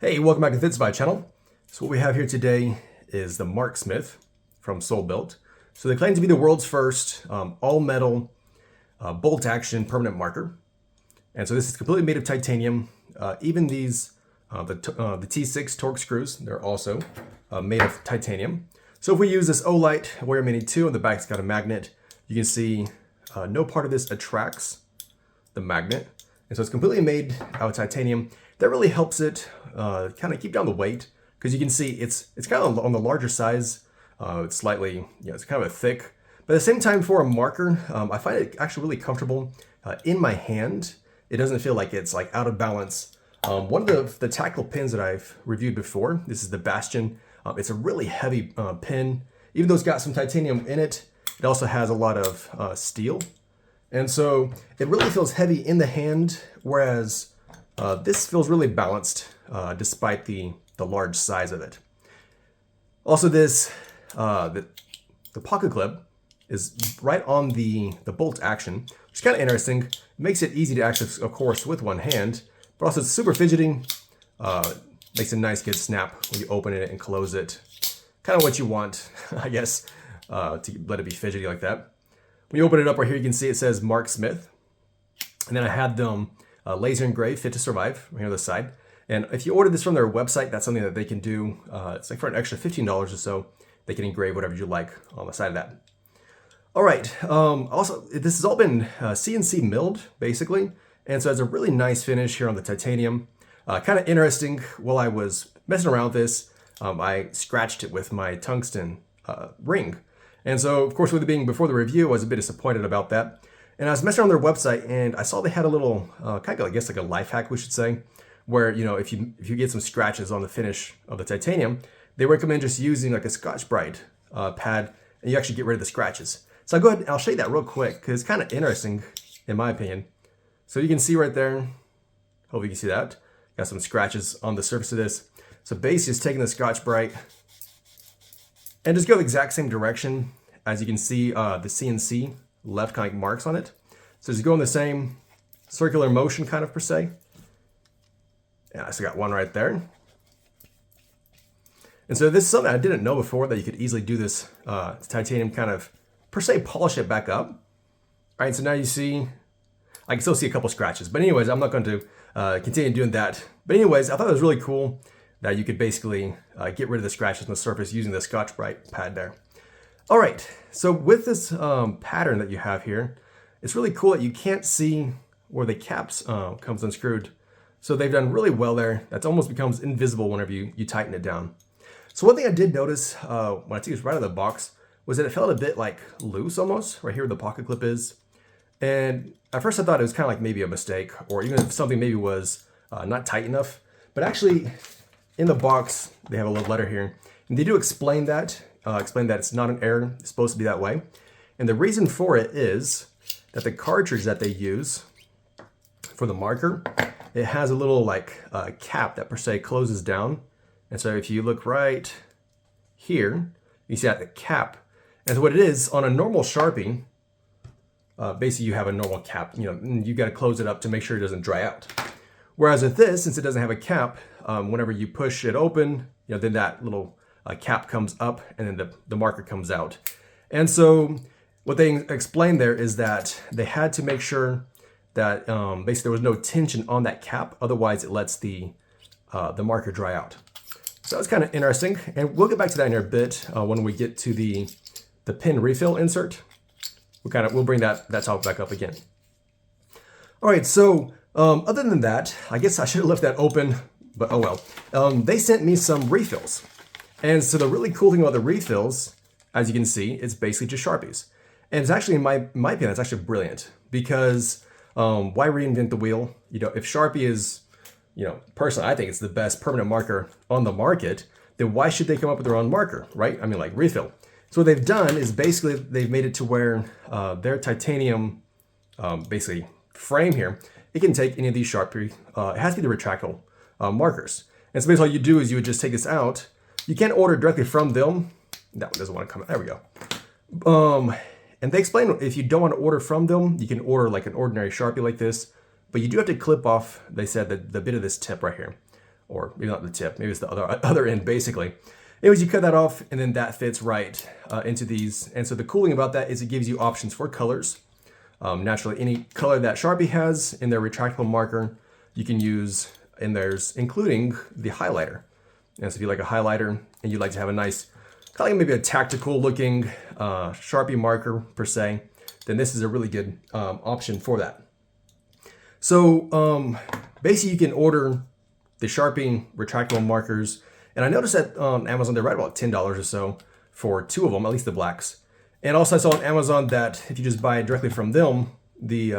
Hey, welcome back to the Fitsby channel. So what we have here today is the Marksmith from Soul Built. So they claim to be the world's first all-metal bolt action permanent marker. And so this is completely made of titanium. Even these, the T6 torque screws, they're also made of titanium. So if we use this Olight Warrior Mini 2, on the back's got a magnet, you can see no part of this attracts the magnet. And so it's completely made out of titanium. That really helps it kind of keep down the weight, because you can see it's kind of on the larger size. It's slightly, it's kind of a thick, but at the same time for a marker, I find it actually really comfortable in my hand. It doesn't feel like it's like out of balance. One of the tactile pins that I've reviewed before, this is the Bastion. It's a really heavy pin. Even though it's got some titanium in it, it also has a lot of steel. And so it really feels heavy in the hand, whereas this feels really balanced despite the large size of it. Also, this the pocket clip is right on the bolt action, which is kind of interesting. It makes it easy to access, of course, with one hand, but also it's super fidgety. Makes a nice good snap when you open it and close it. Kind of what you want, I guess, to let it be fidgety like that. When you open it up right here, you can see it says Marksmith. And then I had them laser engraved, fit to survive, right here on the side. And if you order this from their website, that's something that they can do. It's like for an extra $15 or so, they can engrave whatever you like on the side of that. All right, also, this has all been CNC milled, basically. And so it's a really nice finish here on the titanium. Kind of interesting, while I was messing around with this, I scratched it with my tungsten ring. And so, of course, with it being before the review, I was a bit disappointed about that. And I was messing around their website, and I saw they had a little, kind of, I guess, like a life hack, we should say, where, if you get some scratches on the finish of the titanium, they recommend just using like a Scotch-Brite pad, and you actually get rid of the scratches. So I'll go ahead and I'll show you that real quick, because it's kind of interesting, in my opinion. So you can see right there, hopefully you can see that, got some scratches on the surface of this. So basically, just taking the Scotch-Brite and just go the exact same direction. As you can see, the CNC left kind of marks on it. So just go in the same circular motion kind of per se. Yeah, I still got one right there. And so this is something I didn't know before, that you could easily do this titanium kind of per se polish it back up. All right, so now you see, I can still see a couple scratches, but anyways, I'm not going to continue doing that. But anyways, I thought it was really cool that you could basically get rid of the scratches on the surface using the Scotch-Brite pad there. All right, so with this pattern that you have here, it's really cool that you can't see where the caps comes unscrewed. So they've done really well there. That almost becomes invisible whenever you tighten it down. So one thing I did notice when I took this right out of the box was that it felt a bit like loose almost, right here where the pocket clip is. And at first I thought it was kind of like maybe a mistake, or even if something maybe was not tight enough. But actually, in the box, they have a little letter here. And they do explain that it's not an error, it's supposed to be that way. And the reason for it is that the cartridge that they use for the marker, it has a little like cap that per se closes down. And so if you look right here, you see that the cap. And so what it is, on a normal Sharpie, basically you have a normal cap, you got to close it up to make sure it doesn't dry out. Whereas with this, since it doesn't have a cap, whenever you push it open, then that little cap comes up, and then the marker comes out. And so what they explained there is that they had to make sure that basically there was no tension on that cap, otherwise it lets the marker dry out. So that's kind of interesting, and we'll get back to that in a bit when we get to the pin refill insert. We'll bring that topic back up again. All right, so other than that, I guess I should have left that open, but oh well. They sent me some refills. And so the really cool thing about the refills, as you can see, it's basically just Sharpies. And it's actually, in my opinion, it's actually brilliant, because why reinvent the wheel? If Sharpie is, personally, I think it's the best permanent marker on the market, then why should they come up with their own marker, right? I mean, like refill. So what they've done is basically they've made it to where their titanium, basically frame here, it can take any of these Sharpie, it has to be the retractable markers. And so basically all you do is you would just take this out. You can't order directly from them. That one doesn't want to come out. There we go. And they explain if you don't want to order from them, you can order like an ordinary Sharpie like this, but you do have to clip off, they said, the bit of this tip right here. or maybe not the tip, maybe it's the other end basically. Anyways, you cut that off and then that fits right into these. And so the cool thing about that is it gives you options for colors. Naturally, any color that Sharpie has in their retractable marker, you can use in theirs, including the highlighter. And so if you like a highlighter and you'd like to have a nice, kind of like maybe a tactical looking Sharpie marker per se, then this is a really good option for that. So basically you can order the Sharpie retractable markers. And I noticed that on Amazon, they're right about $10 or so for 2 of them, at least the blacks. And also I saw on Amazon that if you just buy it directly from them, the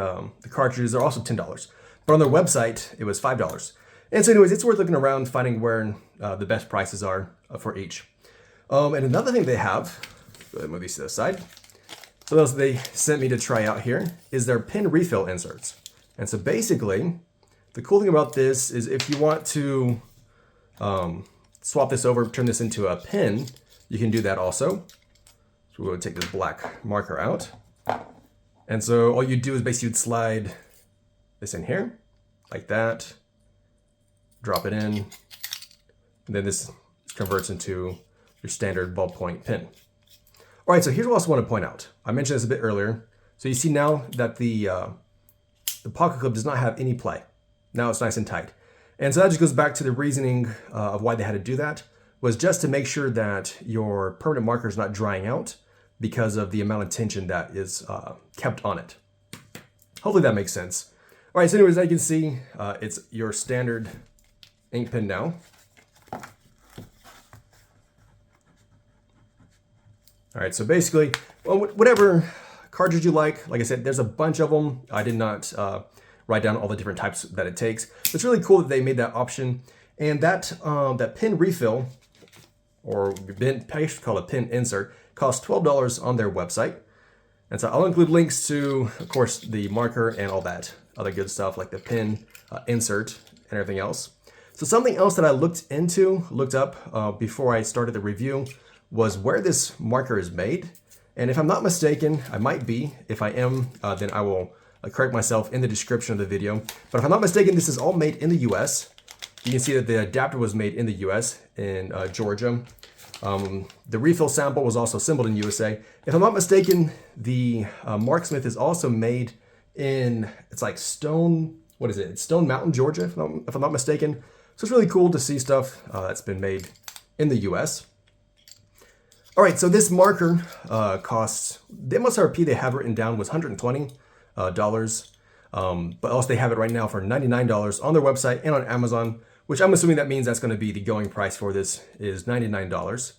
cartridges are also $10. But on their website, it was $5. And so anyways, it's worth looking around, finding where the best prices are for each. And another thing they have, go ahead and move these to the side. So those they sent me to try out here is their pin refill inserts. And so basically, the cool thing about this is if you want to swap this over, turn this into a pin, you can do that also. So we're going to take this black marker out. And so all you do is basically you'd slide this in here, like that, drop it in, and then this converts into your standard ballpoint pin. All right, so here's what I also want to point out. I mentioned this a bit earlier. So you see now that the pocket clip does not have any play. Now it's nice and tight. And so that just goes back to the reasoning of why they had to do that, was just to make sure that your permanent marker is not drying out because of the amount of tension that is kept on it. Hopefully that makes sense. All right, so anyways, as you can see, it's your standard ink pen now. All right, so basically, well, whatever cartridge you like I said, there's a bunch of them. I did not write down all the different types that it takes. But it's really cool that they made that option. And that that pin refill, or I should call it pin insert, costs $12 on their website. And so I'll include links to, of course, the marker and all that other good stuff like the pin insert and everything else. So something else that I looked up before I started the review was where this marker is made. And if I'm not mistaken, I might be. If I am, then I will correct myself in the description of the video. But if I'm not mistaken, this is all made in the US. You can see that the adapter was made in the US, in Georgia. The refill sample was also assembled in USA. If I'm not mistaken, the Marksmith is also made in, it's like Stone, what is it? It's Stone Mountain, Georgia, if I'm not mistaken. So it's really cool to see stuff that's been made in the US. All right, so this marker costs, the MSRP they have written down was $120. But also they have it right now for $99 on their website and on Amazon, which I'm assuming that means that's going to be the going price for this is $99.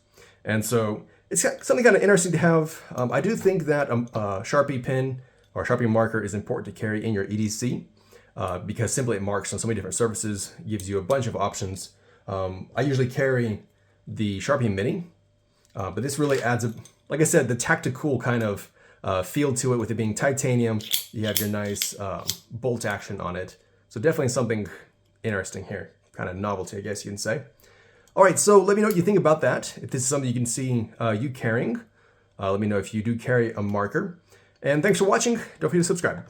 And so it's something kind of interesting to have. I do think that a Sharpie pen or Sharpie marker is important to carry in your EDC because simply it marks on so many different surfaces, gives you a bunch of options. I usually carry the Sharpie Mini, but this really adds, like I said, the tactical kind of feel to it with it being titanium. You have your nice bolt action on it. So definitely something interesting here, kind of novelty, I guess you can say. All right, so let me know what you think about that. If this is something you can see you carrying, let me know if you do carry a marker. And thanks for watching. Don't forget to subscribe.